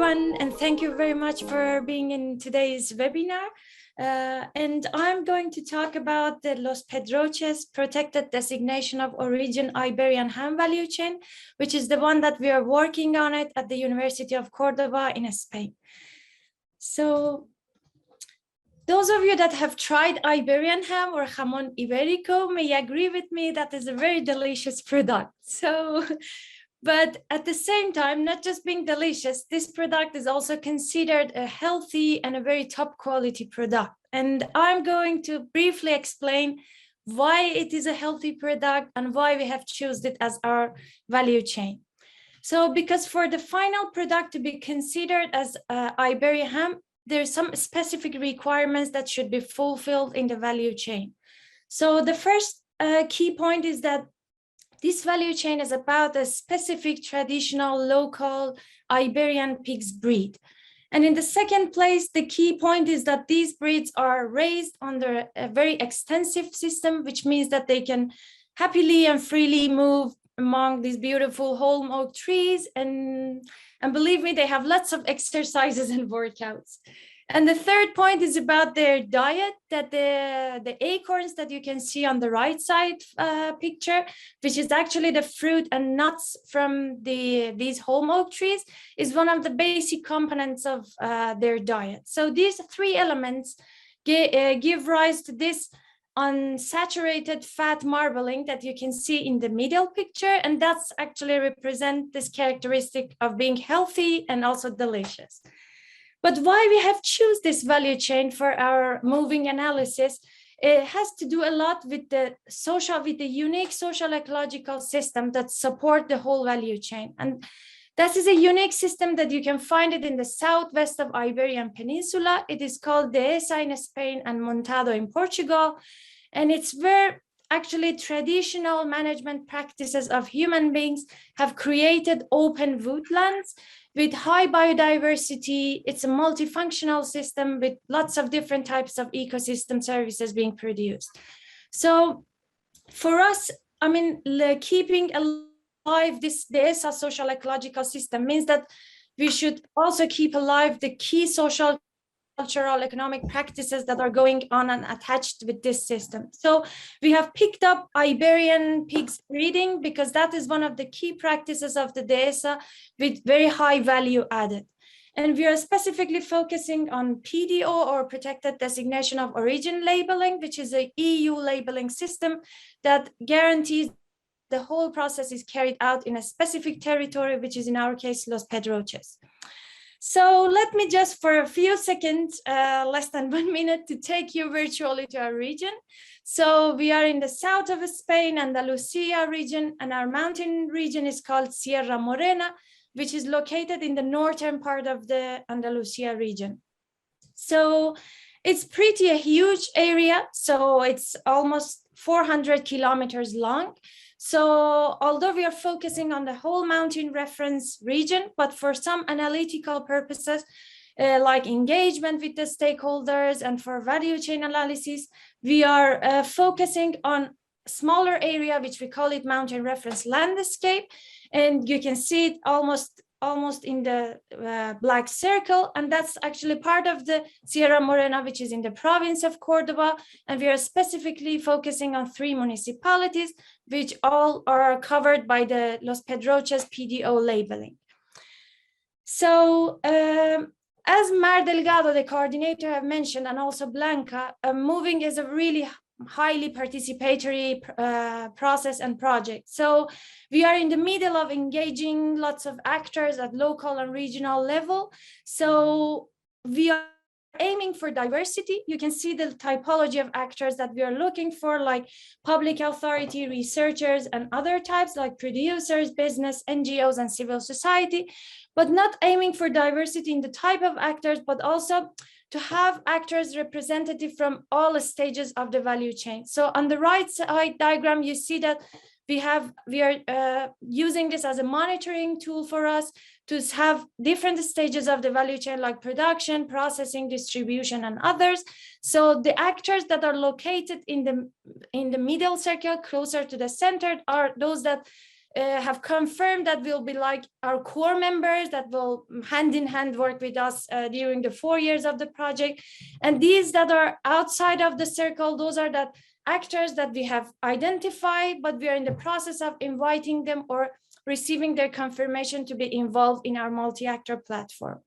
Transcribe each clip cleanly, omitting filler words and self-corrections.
everyone, and thank you very much for being in today's webinar. And I'm going to talk about the Los Pedroches Protected Designation of Origin Iberian Ham value chain, which is the one that we are working on it at the University of Córdoba in Spain. So those of you that have tried Iberian ham or jamón ibérico may agree with me that is a very delicious product. But at the same time, not just being delicious, this product is also considered a healthy and a very top quality product. And I'm going to briefly explain why it is a healthy product and why we have chosen it as our value chain. So because for the final product to be considered as Iberian ham, there's some specific requirements that should be fulfilled in the value chain. So the first key point is that this value chain is about a specific traditional local Iberian pigs breed. And in the second place, the key point is that these breeds are raised under a very extensive system, which means that they can happily and freely move among these beautiful holm oak trees. And believe me, they have lots of exercises and workouts. And the third point is about their diet, that the acorns that you can see on the right side picture, which is actually the fruit and nuts from these holm oak trees, is one of the basic components of their diet. So these three elements give rise to this unsaturated fat marbling that you can see in the middle picture, and that's actually represent this characteristic of being healthy and also delicious. But why we have choose this value chain for our moving analysis, it has to do a lot with the unique social ecological system that support the whole value chain. And that is a unique system that you can find it in the southwest of Iberian Peninsula. It is called Dehesa in Spain and Montado in Portugal. And it's where actually traditional management practices of human beings have created open woodlands with high biodiversity. It's a multifunctional system with lots of different types of ecosystem services being produced. So for us, I mean, keeping alive this Dehesa social ecological system means that we should also keep alive the key social, cultural, economic practices that are going on and attached with this system. So we have picked up Iberian pigs breeding because that is one of the key practices of the Dehesa with very high value added. And we are specifically focusing on PDO or Protected Designation of Origin labeling, which is an EU labeling system that guarantees the whole process is carried out in a specific territory, which is in our case, Los Pedroches. So let me just for a few seconds, less than 1 minute, to take you virtually to our region. So we are in the south of Spain, Andalusia region, and our mountain region is called Sierra Morena, which is located in the northern part of the Andalusia region. So it's pretty a huge area. So it's almost 400 kilometers long. So although we are focusing on the whole mountain reference region, but for some analytical purposes, like engagement with the stakeholders and for value chain analysis, we are focusing on smaller area, which we call it mountain reference landscape. And you can see it almost in the black circle. And that's actually part of the Sierra Morena, which is in the province of Córdoba. And we are specifically focusing on 3 municipalities, which all are covered by the Los Pedroches PDO labeling. So as Mar Delgado, the coordinator, have mentioned, and also Blanca, moving is a really highly participatory process and project. So we are in the middle of engaging lots of actors at local and regional level. So we are aiming for diversity. You can see the typology of actors that we are looking for, like public authority, researchers, and other types like producers, business, NGOs, and civil society, but not aiming for diversity in the type of actors, but also to have actors representative from all stages of the value chain. So on the right side diagram, you see that we are using this as a monitoring tool for us to have different stages of the value chain, like production, processing, distribution, and others. So the actors that are located in the middle circle, closer to the center, are those that have confirmed that will be like our core members that will hand in hand work with us during the 4 years of the project. And these that are outside of the circle, those are the actors that we have identified, but we are in the process of inviting them or receiving their confirmation to be involved in our multi-actor platform.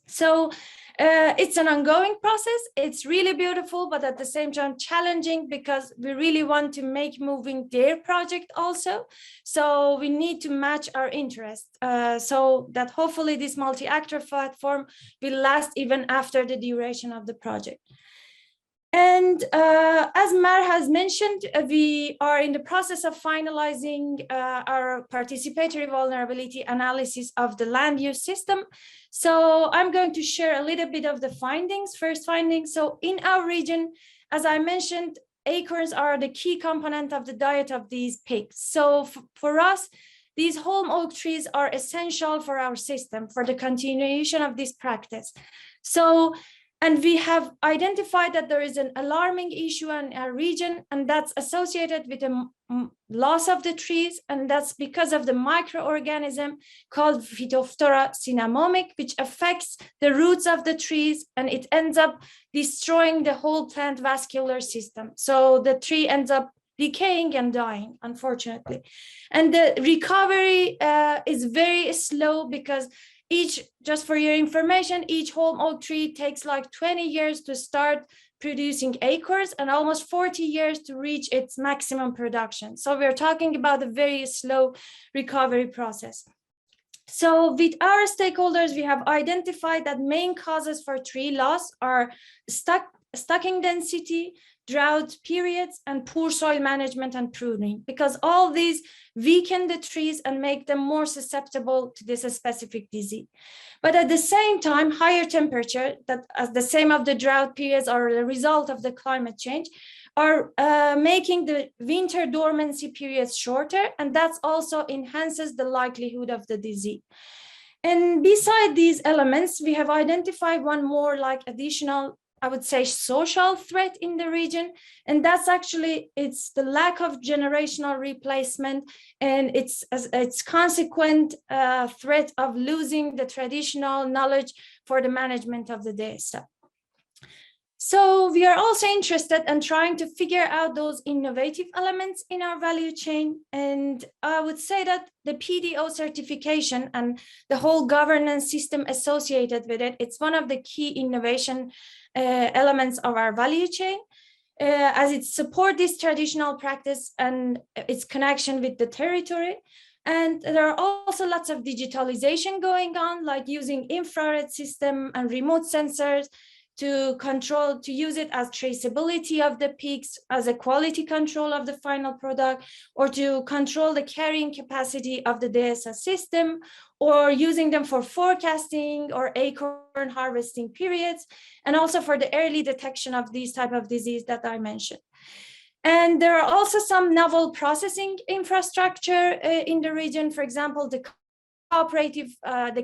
So it's an ongoing process. It's really beautiful, but at the same time challenging, because we really want to make moving their project also. So we need to match our interests so that hopefully this multi-actor platform will last even after the duration of the project. And as Mar has mentioned, we are in the process of finalizing our participatory vulnerability analysis of the land use system. So I'm going to share a little bit of the findings, first findings. So in our region, as I mentioned, acorns are the key component of the diet of these pigs. So for us, these holm oak trees are essential for our system, for the continuation of this practice. And we have identified that there is an alarming issue in our region, and that's associated with the loss of the trees. And that's because of the microorganism called Phytophthora cinnamomic, which affects the roots of the trees, and it ends up destroying the whole plant vascular system. So the tree ends up decaying and dying, unfortunately. And the recovery is very slow, because just for your information, each holm oak tree takes like 20 years to start producing acorns and almost 40 years to reach its maximum production. So we're talking about a very slow recovery process. So with our stakeholders, we have identified that main causes for tree loss are stocking density, drought periods, and poor soil management and pruning, because all these weaken the trees and make them more susceptible to this specific disease. But at the same time, higher temperature, that as the same of the drought periods are a result of the climate change, are making the winter dormancy periods shorter, and that also enhances the likelihood of the disease. And beside these elements, we have identified one more like additional, I would say, social threat in the region, and that's actually, it's the lack of generational replacement, and it's consequent threat of losing the traditional knowledge for the management of the data. So we are also interested in trying to figure out those innovative elements in our value chain. And I would say that the PDO certification and the whole governance system associated with it, it's one of the key innovation elements of our value chain, as it supports this traditional practice and its connection with the territory. And there are also lots of digitalization going on, like using infrared system and remote sensors to use it as traceability of the pigs, as a quality control of the final product, or to control the carrying capacity of the DSA system, or using them for forecasting or acorn harvesting periods, and also for the early detection of these type of disease that I mentioned. And there are also some novel processing infrastructure in the region. For example, the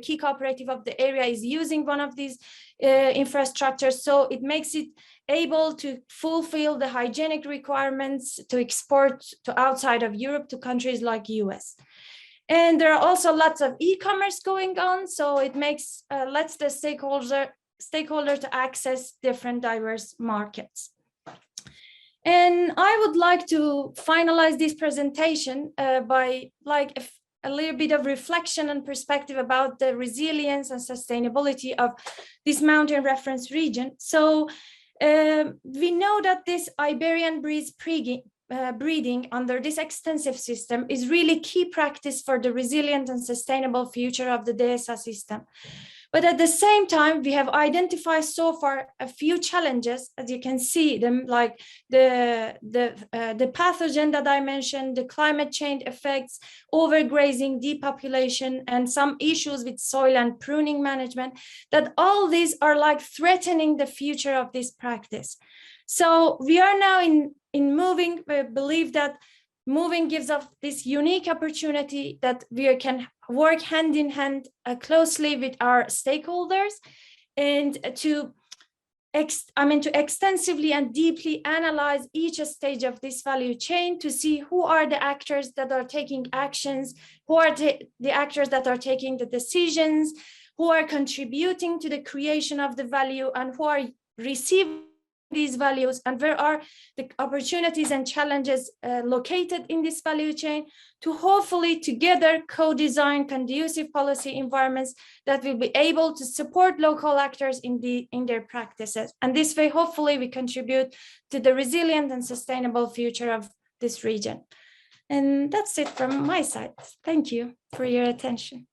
key cooperative of the area is using one of these infrastructures, so it makes it able to fulfill the hygienic requirements to export to outside of Europe to countries like US. And there are also lots of e-commerce going on, so it makes lets the stakeholder to access different diverse markets. And I would like to finalize this presentation by a little bit of reflection and perspective about the resilience and sustainability of this mountain reference region. So we know that this Iberian breeding under this extensive system is really key practice for the resilient and sustainable future of the DSA system. But at the same time, we have identified so far a few challenges, as you can see them, like the pathogen that I mentioned, the climate change effects, overgrazing, depopulation, and some issues with soil and pruning management, that all these are like threatening the future of this practice. So we are now in moving, we believe that moving gives us this unique opportunity that we can work hand in hand closely with our stakeholders, and to to extensively and deeply analyze each stage of this value chain to see who are the actors that are taking actions, who are the actors that are taking the decisions, who are contributing to the creation of the value, and who are receiving these values, and where are the opportunities and challenges located in this value chain, to hopefully together co-design conducive policy environments that will be able to support local actors in their practices. And this way, hopefully, we contribute to the resilient and sustainable future of this region. And that's it from my side. Thank you for your attention.